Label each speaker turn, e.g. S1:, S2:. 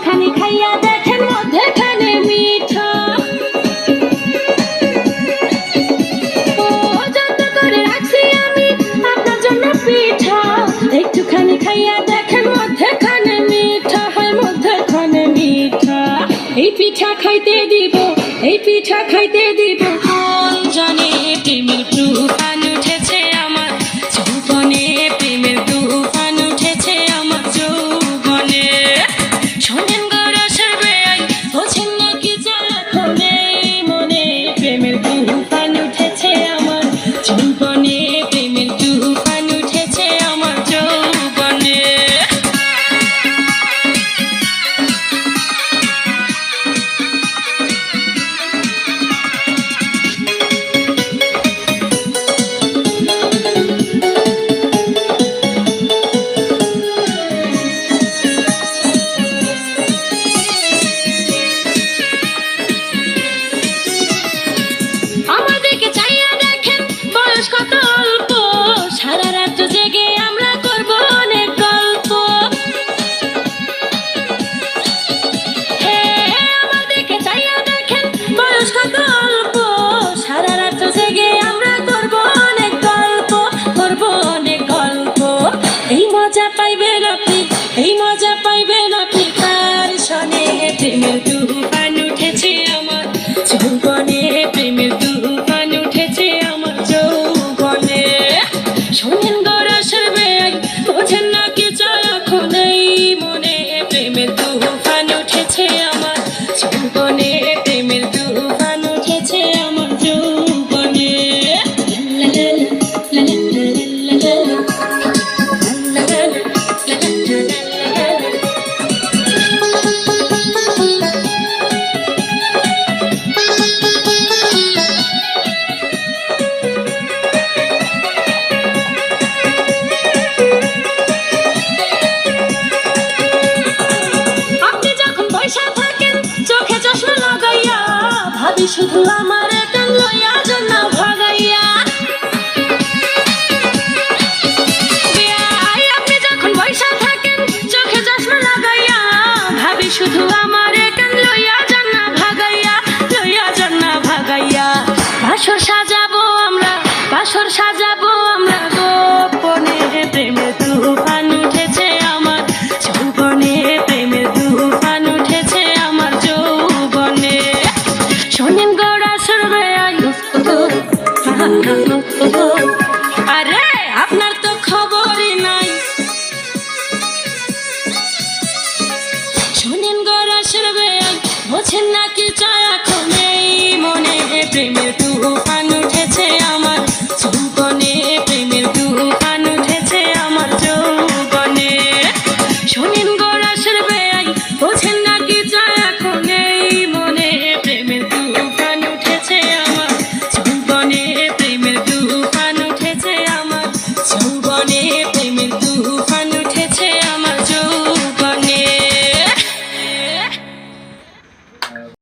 S1: একটুখানি খাইয়া দেখেন মধ্যেখানে মিঠা। ও যত করে রাখছি আমি আপনার জন্য পিঠা, একটুখানি খাইয়া দেখেন মধ্যেখানে মিঠা, হয় মধ্যেখানে মিঠা। এই পিঠা খাইতে দিব, এই পিঠা খাইতে দিব, কোন জানে প্রেমের তুফান উঠেছে আমার যৌবনে, প্রেমের তুফান উঠেছে আমার যৌবনে। শোনেন গো রসের বেয়াই, বোঝেন নাকি জ্বালাতনে, মনে প্রেমের তুফান উঠেছে আমার যৌবনে, প্রেমের তুফান উঠেছে আমার যৌবনে। আমাদেরকে চাইয়া দেখেন বয়স কত অল্প, সারা রাত জেগে আমরা করব অনেক গল্প। আমাদেরকে চাইয়া দেখেন বয়স কত অল্প, সারা রাত জেগে আমরা করব অনেক গল্প, করব অনেক গল্প। এই মজা পাইবেন আপনি, এই মজা পাইবেন আপনি কার শোনে প্রেমের তুফান উঠেছে আমার যৌবনে, প্রেমের তুফান উঠেছে আমার যৌবনে। শোনেন গো রসের বেয়াই, বোঝেন নাকি এখন এই মনে প্রেমের তুফান উঠেছে আমার যৌবনে, প্রেমের তুফান উঠেছে আমার যৌবনে। লা লা লা লা লা লা লা লা। আপনি যখন বসে থাকেন চোখে চশমা লাগাইয়া, ভাবি শুধু আমার কান লইয়া জন্য ভাগাইয়া। আপনি যখন বসে থাকেন চোখে চশমা লাগাইয়া, ভাবি শুধু আমার কান লইয়া জন্য ভাগাইয়া, লইয়া জন্য ভাগাইয়া। বাসর সাজাবো আমরা, বাসর সাজাবো আমরা গোপনে, প্রেমের তুফান উঠেছে আমার যৌবনে, প্রেমের তুফান উঠেছে আমার যৌবনে। শোনেন গো রসের বেয়াই, আরে আপনার তো খবরই নাই। শোনেন গো রসের বেয়াই, বোঝেন নাকি